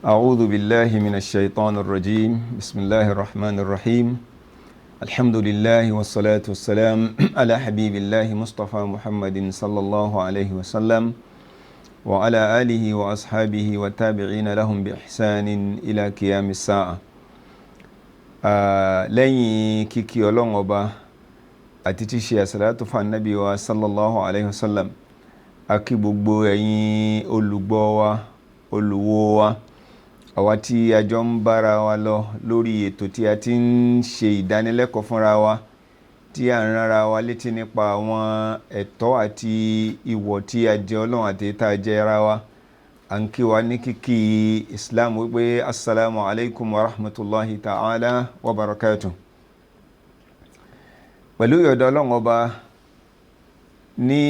أعوذ بالله من الشيطان الرجيم بسم الله الرحمن الرحيم الحمد لله والصلاة والسلام على حبيب الله مصطفى محمد صلى الله عليه وسلم وعلى آله وأصحابه والتابعين لهم بإحسان إلى قيام الساعة lẹ́yìn kíkí Ọlọ́run Ọba àti tí ṣe àsàlátù fún Ànábì wa sallallahu alaihi wasallam, a kí gbogbo ẹ̀yin olùgbọ́ wa, olùwò wa, àwa tí a jọ ń bára wa lọ lórí ètò tí a ti ń ṣe ìdánilẹ́kọ̀ọ́ fúnra wa, tí a ń rárá wa létí nípa àwọn ẹ̀tọ́ àti ìwọ̀ tí a jẹ Ọlọ́run àti tá a jẹ ara wa. A ń kí wa ní kíkí Islam wípé assalamu alaikum wa rahmatullahi ta'ala wa barakatuh. Pẹ̀lú ìyọ̀dọ̀ Ọlọ́run Ọba, ní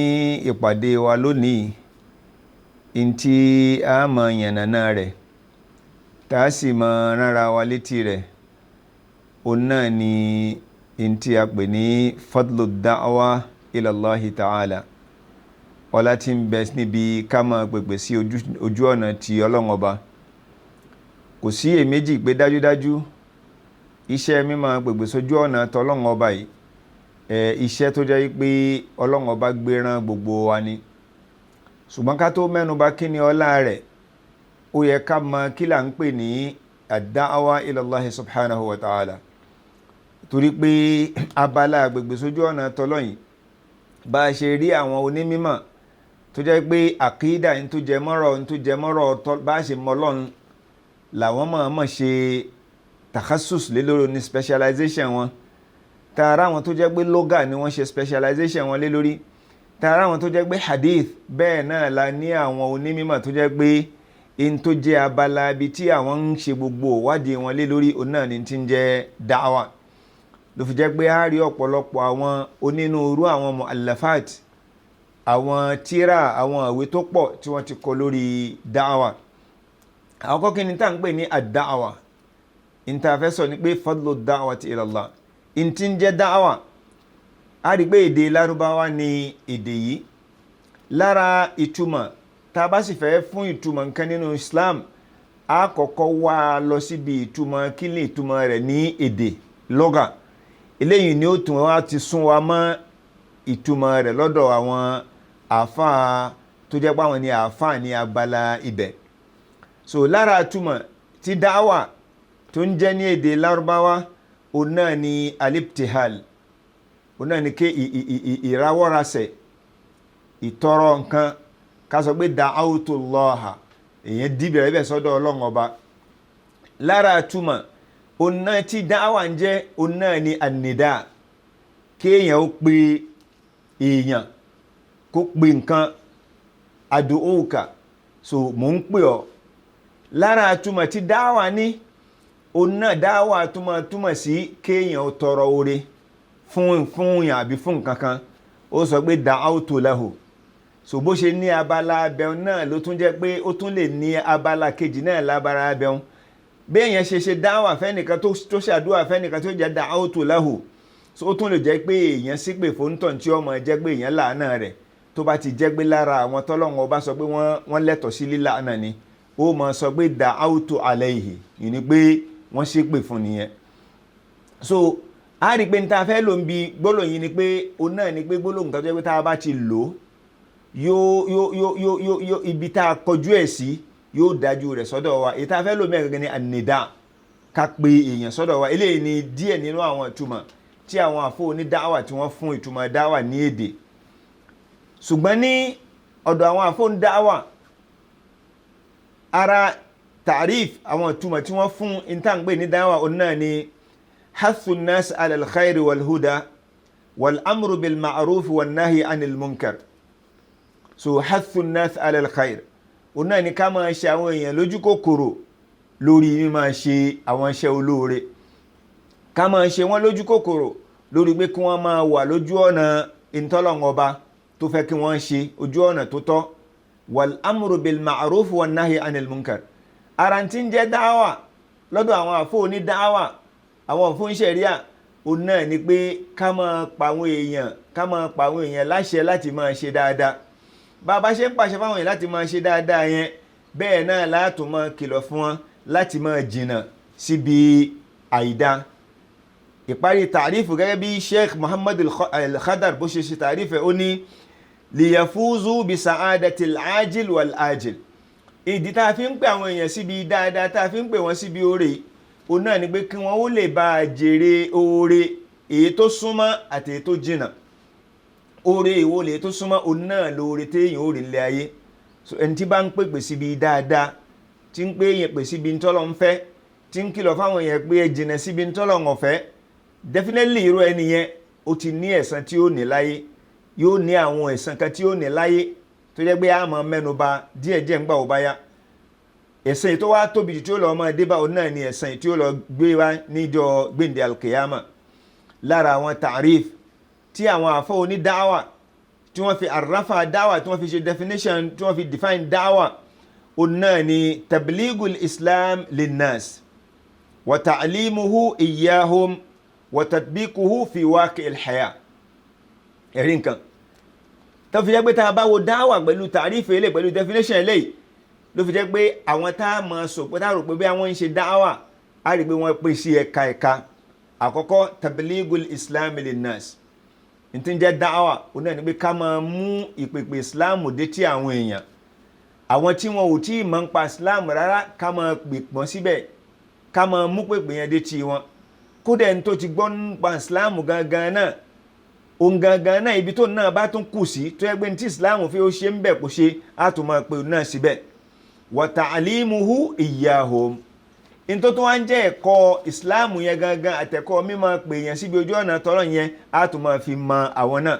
ìpàdé wa lónìí, in tí a mọ̀ yànnàná rẹ̀ tá a sì mọ̀ rárá wa létí rẹ̀, òun náà ni in tí a pè ní fadlu da'wa ila Allahi ta'ala, ọlá tí ń bẹ níbi ká máa pèpè sí ojú ọ̀nà ti Ọlọ́run Ọba. Kò sí èméjì pé dájúdájú iṣẹ́ mímọ̀ pèpè sójú ọ̀nà tọlọ́run Ọba yìí, iṣẹ́ tó jẹ́ pé Ọlọ́run Ọba gbéràn gbogbo wa ni. Ṣùgbọ́n ká tó mẹ́nubà kí ni ọlá rẹ̀, ó yẹ ká mọ̀ kí là ń pè ní ad-da'wa ila Allahi subhanahu wa ta'ala. Torí pé abala pèpè sójú ọ̀nà tọlọ́run, bá a ṣe rí àwọn onímímọ̀ tó jẹ́ pé àkídà ní tó jẹ mọ́rọ̀ bá ṣe mọ́ Ọlọ́run làwọn mọ̀ ṣe takhasus lé lórí ní specialization wọn. Tààrà wọn tó jẹ́ pé lọ́gà ni wọ́n ṣe specialization wọn lé lórí. Tààrà wọn tó jẹ́ pé hadith, bẹ́ẹ̀ náà la ní àwọn onímímọ̀ tó jẹ́ pé in tó jẹ́ abala bí tí àwọn ń ṣe gbogbo ìwádìí wọn lé lórí, òun náà ni tí ń jẹ́ da'wa. Ló fi jẹ́ pé a rí ọ̀pọ̀lọpọ̀ àwọn onínúurú àwọn mu'allafat, àwọn tírà, àwọn ìwé tó pọ̀ tí wọ́n ti kọ lórí da'wa. Àkọ́kọ́ kí ni tá ń pè ní ad-da'wa? In ta fẹ́ sọ ni pé fadlu da'wati ila Allah. In tí ń jẹ́ da'wa, a rí pé èdè Lárúbáwá ni èdè yìí. Lára ìtumọ̀, tá bá sì fẹ́ fún ìtumọ̀ nǹkan nínú Islam, a kọ́kọ́ wá lọ síbi ìtumọ̀ kí ni ìtumọ̀ rẹ̀ ní èdè lọ́gà. Eléyìí ni ó tún wá ti sún wa mọ́ ìtumọ̀ rẹ̀ lọ́dọ̀ àwọn àfáà tó jẹ́ pé àwọn ni àfáà ní abala ibẹ̀. So lára ìtumọ̀ tí dáwà tó ń jẹ́ ní èdè Lárúbáwá, òun náà ni alibtihal, òun náà ni ké ìrawọ́rasẹ̀, ìtọrọ nǹkan, ká sọ pé da'awtullaha, èyàn dìbẹ̀rẹ̀ bẹ̀ sọ́dọ̀ Ọlọ́run Ọba. Lára ìtumọ̀ òun náà tí dáwà ń jẹ́, òun náà ni annida, kéèyàn ó pe èèyàn, kó pe nǹkan, ad'uka, so mò ń pè ọ́. Lára túmọ̀ tí dáwà ní, òun náà dáwà túmọ̀ sí kéèyàn ó tọrọ oore fún yàn àbí fún nǹkan kan, ó sọ pé da'awtu lahu. So bó ṣe ní abala abẹ́un náà ló tún jẹ́ pé ó tún lè ní abala kejì náà lábára abẹ́un. Bí èèyàn ṣe dáwà fẹ́nìkan tó ṣàdúwà fẹ́nìkan tó jẹ́ da'awtu lahu, so ó tún lè jẹ́ pé èèyàn sípè fóńtọ̀ tí ó mọ̀ jẹ́ pé èèyàn láàánà rẹ̀, tó bá ti jẹ́ pé lára àwọn tọ́lọ́run Ọba sọ pé wọ́n lẹ́tọ̀ọ́ sí líláàánà ni, ó mọ̀ sọ pé da'awtu alayhi, yìí ni pé wọ́n sípè fún nìyẹn. So a rí pé ní ta fẹ́ lò ń bi gbólóhùn yìí ni pé òun náà ni pé gbólóhùn kan tó jẹ́ pé tá a bá ti lò yóò ibi tá a kọjú ẹ̀ sí yóò dájú rẹ̀ sọ́dọ̀ wa. Èyí tá a fẹ́ lò mẹ́rin gẹ́gẹ́ ni an-nida, ká pe èèyàn sọ́dọ̀ wa. Eléyìí ni díẹ̀ nínú àwọn ìtumọ̀ tí àwọn àfọ́ oní dáwà tí wọ́n fún ìtumọ̀ dáwà ní èdè. Ṣùgbọ́n ní ọ̀dọ̀ àwọn àfọ́ oní dáwà, ara ta'rif àwọn ìtumọ̀ tí wọ́n fún ìtàǹgbé ní dáwà, òun náà ni hathu an-nas ala al-khayri wal huda wal amru bil ma'ruf wan nahyi anil munkar. So hathu an-nas ala al-khayri, òun náà ni ká máa ṣe àwọn èèyàn lójú kòkòrò lórí mímáa ṣe àwọn iṣẹ́ olóore. Ká máa ṣe wọ́n lójú kòkòrò lórí pé kí wọ́n máa wà lójú ọ̀nà ìtọ́lọ́run Ọba tó fẹ́ kí wọ́n ṣe, ojú ọ̀nà tó tọ́. Wal amru bil ma'ruf wan nahyi anil munkar. Ara tí ń jẹ́ dáwà lọ́dọ̀ àwọn àfọ́ oní dáwà, àwọn fún ṣẹ̀ríà, òun náà ni pé ká máa pa àwọn èèyàn láṣẹ láti máa ṣe dáadáa. Bá bá ṣe ń pàṣẹ fáwọn èèyàn láti máa ṣe dáadáa yẹn, bẹ́ẹ̀ náà látò máa kìlọ̀ fún wọn láti máa jìnnà síbi àìdá. ìparí tàrífù gẹ́gẹ́ bí Sheikh Muhammad al-Khadar bó ṣe tàrífù ó ní liyafuzu bi sa'adatil ajil wal ajil. ìdí tá a fi ń pè àwọn èèyàn síbi dáadáa, tá a fi ń pè wọ́n síbi oore, ó náà ni pé kí wọ́n ó lè bá jèrè oore èyí tó súnmọ́ àti èyí tó jìnnà. oore èwo lè tó súnmọ́, ó náà lóore téèyàn ó rí nílé ayé. so ẹni tí bá ń pèpè síbi dáadáa, tí ń pè èèyàn pè síbi ntọ́lọ́ ń fẹ́, tí ń kìlọ̀ fáwọn èèyàn pé ẹ jìnnà síbi ntọ́lọ́ ń fẹ́, definitely irú ẹni yẹn ó ti ní ẹ̀san tí ó ní láyé, yóò ní àwọn ẹ̀san kan tí ó ní láyé tó jẹ́ pé a máa mẹ́nuba díẹ̀díẹ̀ ń gbà ó bá yá. ẹ̀san tó wá tóbi jù tí ó lọ máa dé bá òun náà ni ẹ̀san tí ó lọ gbé wá níjọ́ gbèǹde alkiyama. lára àwọn ta'rif tí àwọn àfọ́ oní dáwà tí wọ́n fi àráfà dáwà, tí wọ́n fi ṣe definition, tí wọ́n fi define dáwà, òun náà ni tabligul islam linnas wa ta'limuhu iyyahum wa tatbiquhu fi waqi'il haya. ẹ̀rí nǹkan tó fi jẹ́ pé tá a bá wo dáwà pẹ̀lú tàrífù eléyìí, pẹ̀lú definition eléyìí, ló fi jẹ́ pé àwọn tá a máa sọ pé tá a rò pé bí àwọn ń ṣe dáwà, a rí pé wọ́n pín sí ẹ̀ka. àkọ́kọ́ tabligul islam linnas, ní tí ń jẹ́ dáwà ó náà ni pé ká máa mú ìpèpè islam dé tí àwọn èèyàn, àwọn tí wọn ò tí ì mọ̀ ń pa islam rárá, ká máa pè pọ́n síbẹ̀, ká máa mú pèpè yẹn dé tí wọn. kódà ẹni tó ti gbọ́ nípa islam gangan náà, òun gangan náà ibi tó náà bá tún kù sí, tó yẹ pé ní tí islam fi ó ṣe ń bẹ̀ kó ṣe, á tún máa pè náà síbẹ̀. wa ta'limuhu iyyahum, in tó wá ń jẹ́ ẹ̀kọ́ ìsìláàmù yẹn gangan àtẹ̀kọ́ mímọ̀ pé èèyàn síbi ojú ọ̀nà tọ́lọ̀ yẹn, á tún máa fi mọ àwọn náà.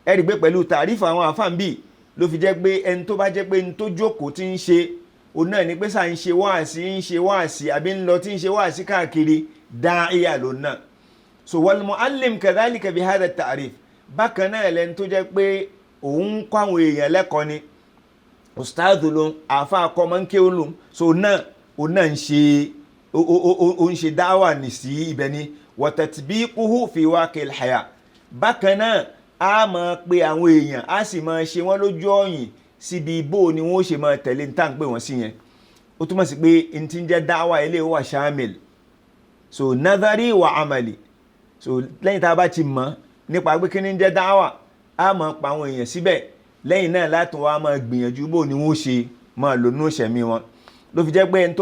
ẹ rí pé pẹ̀lú tàrífù àwọn àfáàmbì ló fi jẹ́ pé ẹni tó bá jẹ́ pé ní tó jókòó tí ń ṣe òun náà ni pé sáà ń ṣe wáàsí àbí ń lọ tí ń ṣe wáàsí káàkiri, dáíyà ló náà. so wal muallim kadhalika bi hadha ta'rif, bákan náà lẹni tó jẹ́ pé òun ń kọ́ àwọn èèyàn lẹ́kọ̀ọ́ ni, ustadhu ló àfa akọ́mọ́ńké olùm, so náà òun náà ń ṣe dáwà ní sí ibẹ̀ ni wa tatbiquhu fi waqi'il haya. bákan náà a máa pe àwọn èèyàn, a sì máa ṣe wọ́n lójú ọ̀yìn síbi bó ni wọ́n ṣe máa tẹ̀lé ní tàǹpé wọ́n sí yẹn. ó túmọ̀ sí pé n ti ń jẹ́ dáwà ilé wa shamil, so nadhari wa amali. so lẹ́yìn tá a bá ti mọ̀ nípa pé kí ni ń jẹ́ dáwà, a máa pa àwọn èèyàn síbẹ̀, lẹ́yìn náà láti wá máa gbìyànjú bó ni wọ́n ṣe máa lò nínú ìṣẹ̀mí wọn. ló fi jẹ́ pé ẹni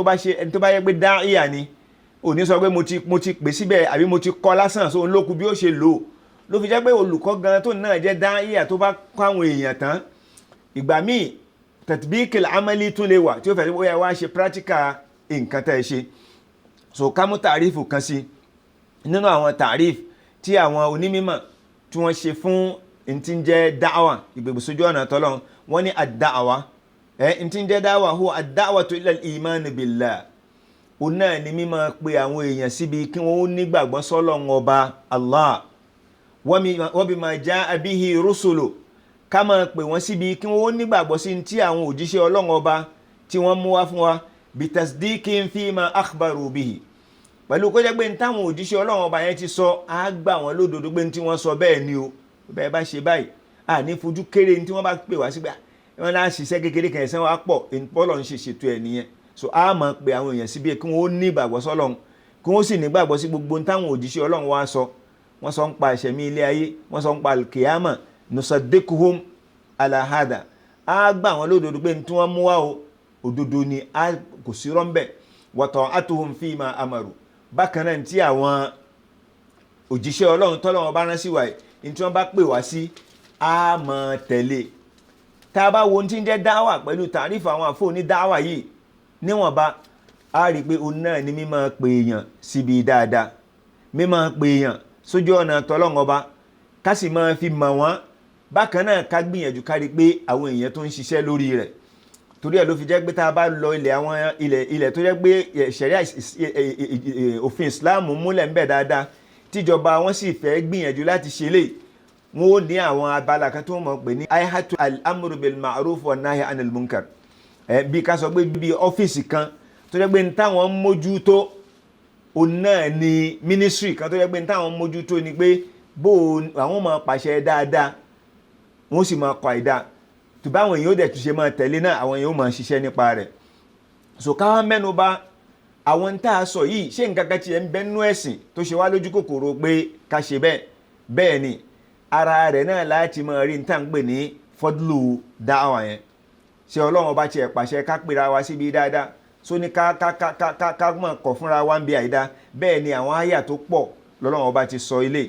tó bá yẹ pé dáíyà ni, ò ní sọ pé mo ti pè síbẹ̀ àbí mo ti kọ́ lásán, so òun ló kù bí ó ṣe lò. ló fi jẹ́ pé olùkọ́ gan tó náà jẹ́ dáíyà, tó bá kọ́ àwọn èèyàn tán, ìgbà míì tatbiqil amali tún lè wà tí ó fẹ́ ó yẹ wá ṣe practical nǹkan tẹ́ ẹ ṣe. so ká mú tàrífù kan sí nínú àwọn tàríf tí àwọn onímọ̀ tí wọ́n ṣe fún ntí ń jẹ́ dáwà, ìgbègbè sójú ọ̀nà tọ́lọ́run. wọ́n ní ad-da'wa, ntí ń jẹ́ dáwà huwa ad-da'watu ila al-iman billah, òun náà ni mímọ̀ pé àwọn èèyàn síbi kí wọ́n ó nígbàgbọ́ sọ́lọ́run ọba Allah, wa bima ja'a bihi rusulu, ká máa pè wọ́n síbi kí wọ́n ó nígbàgbọ́ sí tí àwọn òjíṣẹ́ Ọlọ́run ọba tí wọ́n mú wá fún wa, bitasdiqin fima akhbaru bihi, pẹ̀lú kó jẹ́ pé ní táwọn òjíṣẹ́ Ọlọ́run ọba yẹn ti sọ, á gbà wọ́n lódodo pé ní tí wọ́n sọ bẹ́ẹ̀ ni o, bẹ́ẹ̀ bá ṣe báyìí, à ní fojú kéré ní tí wọ́n bá pè wá sígbà wọ́n lá ṣiṣẹ́ kékeré kan ẹ̀sẹ̀ wá pọ̀, ìpọ́lọ̀ ń ṣe ṣètò ẹ̀ nìyẹn. so a máa pe àwọn èèyàn síbi kí wọ́n ó ní ìgbàgbọ́ sọ́lọ́run, kí wọ́n sì ní ìgbàgbọ́ sí gbogbo táwọn òjíṣẹ́ Ọlọ́run wá sọ. wọ́n sọ ń pa ìṣẹ̀mí ilé ayé, wọ́n sọ ń pa al-qiyama, nusaddiquhum ala hada, a gbà wọ́n lódodo pé ní tí wọ́n mú wá o òdodo ni, a kò sí rọ́ńbẹ̀. wa ta'atuhum fima amaru, bákan náà tí àwọn òjíṣẹ́ Ọlọ́run tọ́lọ́run bá rán sí wa yìí, tí wọ́n bá pè wá sí, a máa tẹ̀lé. tá a bá wo tí ń jẹ́ dáwà pẹ̀lú tàrífù àwọn àfọ́ ní dáwà yìí níwọ̀nba, a rí pé òun náà ni mímọ̀ pè èèyàn síbi dáadáa, mímọ̀ pè èèyàn sójú ọ̀nà tọ́lọ́run ọba, ká sì máa fi mọ̀ wọ́n. bákan náà ká gbìyànjú ká rí pé àwọn èèyàn tó ń ṣiṣẹ́ lórí rẹ̀. torí ẹ̀ ló fi jẹ́ pé tá a bá lọ ilẹ̀ tó jẹ́ pé ṣẹ̀ríà òfin Islam múlẹ̀ ń bẹ dáadáa, tíjọba wọn sì fẹ́ gbìyànjú láti ṣe lè, wọn ó ní àwọn abala kan tó mọ̀ pé ní hay'atu al-amru bil ma'ruf wa nahy anil munkar. bí ká sọ pé bí ọ́fíìsì kan tó jẹ́ pé ní táwọn mójútó, òun náà ni ministry kan tó jẹ́ pé ní táwọn mójútó ni pé bó àwọn máa pàṣẹ dáadáa, wọ́n sì máa kọ àìdá, tó bá àwọn èèyàn ó dẹ̀ tún ṣe máa tẹ̀lé náà, àwọn èèyàn ó máa ṣiṣẹ́ nípa rẹ̀. so ká mẹ́nu bà àwọn tá a sọ yìí ṣé nǹkan kan tí ẹ ń bẹ nínú ẹ̀sìn tó ṣe wá lójú kòkòrò pé ká ṣe bẹ́ẹ̀ ni ara rẹ̀ náà láti máa rí níta ń pè ní fọ́dúlù dáwà yẹn ṣé ọlọ́run ọba tiẹ̀ pàṣẹ ká pera wa síbi dáadáa so ní ká mọ̀ kọ̀ fúnra wa ń bi àìdá bẹ́ẹ̀ ni àwọn àyà tó pọ̀ lọ́lọ́run ọba ti sọ ilé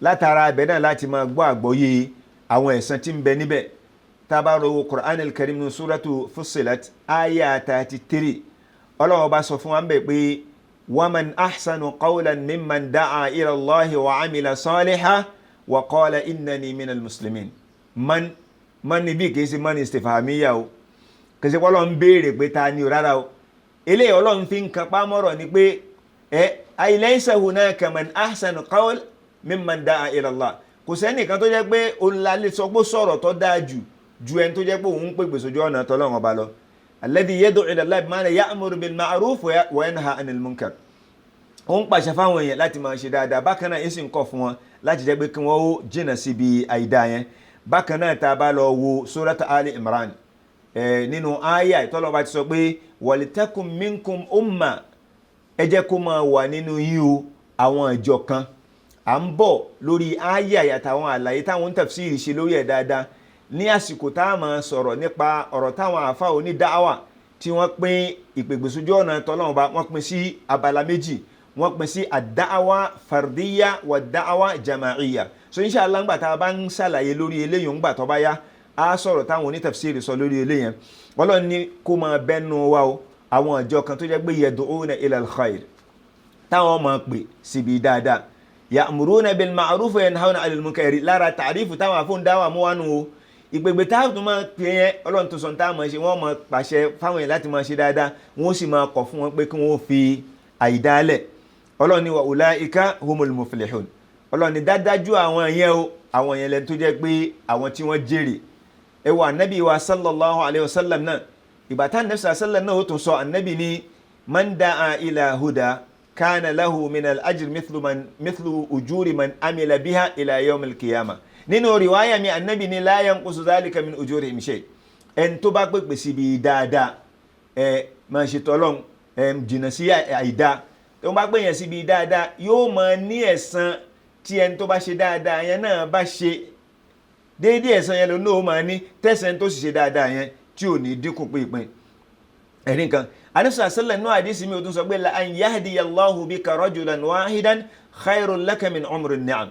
látara ibẹ̀ náà láti máa gbọ́ àgbọ́yé àwọn ẹ̀san tí ń bẹ níbẹ̀ tá a bá ro Qur'an al-Karim ní suratu Fussilat àyà 33 ọlọ́run ọba sọ fún wa ń bẹ̀ pé waman ahsanu qawlan mimman da'a ila Allahi wa amila salihan wa qala innani minal muslimin man níbi kìí sí man istifhamiyya o kìí sí pọ́lọ́ ń béèrè pé ta ni o rárá o eléyìí ọlọ́run fi ń kan pámọ́rọ̀ ni pé ay laysa hunaka man ahsanu qawl mimman da'a ila Allah kò sẹ́nìkan tó jẹ́ pé olùlàlẹ̀ sọ pé sọ̀rọ̀ tó dáa ju ẹni tó jẹ́ pé òun ń pègbè sójú ọ̀nà tọ́lọ́run ọba lọ alladhi yad'u ila Allah bima'na ya'muru bil ma'ruf wa yanha 'anil munkar ó ń pàṣẹ fáwọn èèyàn láti máa ṣe dáadáa bákan náà èsì ń kọ̀ fún wọn láti jẹ́ pé kí wọ́n ó jìnà síbi àìdá yẹn bákan náà tá a bá lọ wo Surat Ali Imran nínú àyà ìtọ́lọ́ba ti sọ pé walitakum minkum umma ẹ jẹ́ kó máa wà nínú yín o àwọn ìjọ kan à ń bọ̀ lórí àyà àtàwọn àlàyé táwọn tafsiri ṣe lórí ẹ̀ dáadáa ní àsìkò tá a máa sọ̀rọ̀ nípa ọ̀rọ̀ táwọn àfa onídáwà tí wọ́n pín ìpègbèsójú ọ̀nà tọ́lọ́mọba wọ́n pín sí abala méjì wọ́n pín sí àdáwà fardiyya wà dáwà jama'iyya so inshallah ńgbà tá a bá ń ṣàlàyé lórí eléyìí ńgbà tó bá yá a sọ̀rọ̀ táwọn onítafsiri sọ lórí eléyìí Ọlọ́run ní kó máa bẹ́nu wa o àwọn ìjọ kan tó jẹ́ pé yad'una ila al-khair táwọn máa pè síbi dáadáa ya'muruna bil ma'ruf wa yanhauna 'anil munkar lára tàrífù táwọn àfóhùn dáwà mú wánu o ìpègbè táwọn máa pè yẹn Ọlọ́run tó sọ ní táwọn máa ṣe wọ́n máa pàṣẹ fáwọn yẹn láti máa ṣe dáadáa wọ́n sì máa kọ̀ fún wọn pé kí wọ́n fi àìdálẹ̀ Ọlọ́run ní wa ulaika humul muflihun Ọlọ́run ní dájú àwọn yẹn o àwọn yẹn lẹ́nu tó jẹ́ pé àwọn tí wọ́n jèrè ẹ wà ànábì wa sallallahu alayhi wa sallam náà ìgbà tá ànábì sallam náà ó tún sọ ànábì ní man da'a ila huda kana lahu min al-ajr mithlu ujuri man amila biha ila yawm al-qiyamah nínú riwaya mi ànábì ní la yanqusu dhalika min ujurihim shay ẹn tó bá pèpè síbi dáadáa máa ṣe tọ́lọ́n jìnnà sí àìdá tó bá pè yẹn síbi dáadáa yóò máa ní ẹ̀san tí ẹni tó bá ṣe dáadáa yẹn náà bá ṣe déédéé ẹ̀san yẹn ló náà máa ní tẹ̀sán tó sì ṣe dáadáa yẹn tí ò ní dínkù pínpín ẹ̀rí nǹkan anisa sallallahu náà àdísí mi ò tún sọ pé la an yahdiyallahu bika rajulan wahidan khairun laka min umrin ni'am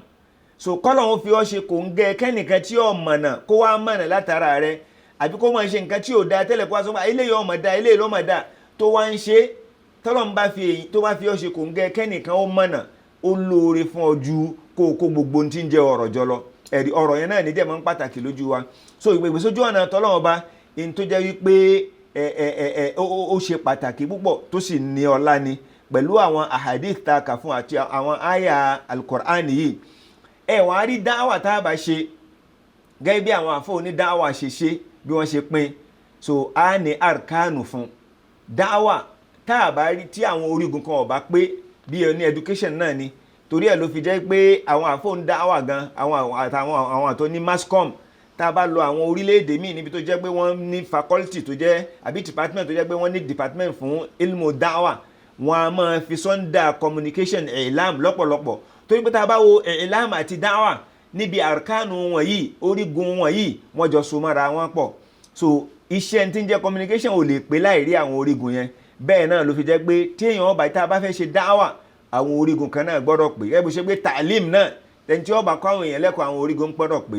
so kọ́lọ̀ ń fi ọ́ ṣe kò ń gẹ kẹ́nìkan tí ó mọ̀nà kó wá mọ̀nà látara rẹ̀ àbí kó máa ṣe nǹkan tí ò da tẹ́lẹ̀ kó wá sọ pé eléyìí ọmọ da eléyìí ló mọ̀ da tó wá ń ṣe tọ́lọ̀ ń bá fi èyí tó bá fi ọ́ ṣe kò ń gẹ kẹ́nìkan ó mọ̀nà ó lóore fún ọ ju kó gbogbo ohun tí ń jẹ ọ̀rọ̀ jọ lọ ẹ̀rí ọ̀rọ̀ yẹn náà ní dẹ̀ máa ń pàtàkì lójú wa so ìgbègbè sójú ọ̀nà tọ́lọ́wọ́n bá in tó jẹ́ wípé ó ṣe pàtàkì púpọ̀ tó sì ní ọlá ni pẹ̀lú àwọn ahadith tá a kà fún àti àwọn àyà al-Qur'an yìí wàá rí dáwà tá a bá ṣe gẹ́gẹ́ bí àwọn àfọ́ ní dáwà ṣe bí wọ́n ṣe pín so a ní arkanu fún dáwà tá a bá rí tí àwọn orígun kan ó bá pé bí ní education náà ni torí ẹ̀ ló fi jẹ́ pé àwọn àfọ́ ń dáwà gan àwọn àtọ́ ní mascom tá a bá lọ àwọn orílẹ̀-èdè míì níbi tó jẹ́ pé wọ́n ní faculty tó jẹ́ àbí department tó jẹ́ pé wọ́n ní department fún ilmu dáwà wọn a máa fi sọ́ndà communication ìlàm lọ́pọ̀lọpọ̀ torí pé tá a bá wo ìlàm àti dáwà níbi àrkánu wọ̀nyí orígun wọ̀nyí wọ́n jọ so mọ́ra wọn pọ̀ so iṣẹ́ tí ń jẹ́ communication ò lè pé láì rí àwọn orígun yẹn bẹ́ẹ̀ náà ló fi jẹ́ pé tí èèyàn ọba tá a bá fẹ́ ṣe dáwà àwọn orígun kan náà gbọ́dọ̀ pé ẹ bó ṣe pé tàlím náà tẹni tí ọba kọ́ àwọn èèyàn lẹ́kọ̀ọ́ àwọn orígun gbọ́dọ̀ pé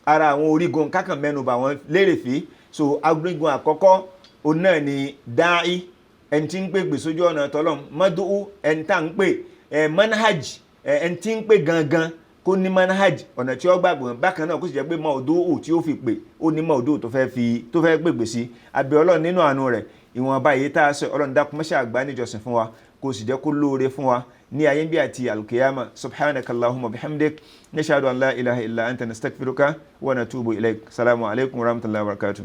ara àwọn orígun kákan mẹ́nubà wọn lérè fi so orígun àkọ́kọ́ òun náà ni dáì ẹni tí ń pè gbèsójú ọ̀nà tọ́lọ́m mọ́dúú ẹni tá ń pè manhaj ẹni tí ń pè gangan kó ní manhaj ọ̀nà tí ó gbàgbọ́ bákan náà kó sì jẹ́ pé mọ́ọ̀dúú tí ó fi pè ó ní mọ́ọ̀dúú tó fẹ́ pègbè sí abẹ́ ọlọ́run nínú àánú rẹ̀ ìwọ̀nba èyí tá a sọ ọlọ́run dákun mọ́ṣẹ́ àgbá níjọsìn fún wa kó sì jẹ́ kó lóore fún wa ní ayé bí àti alkiyama subhanaka allahumma bihamdik nashhadu an la ilaha illa anta nastaghfiruka wa natubu ilaik salamu alaikum wa rahmatullahi wa barakatuh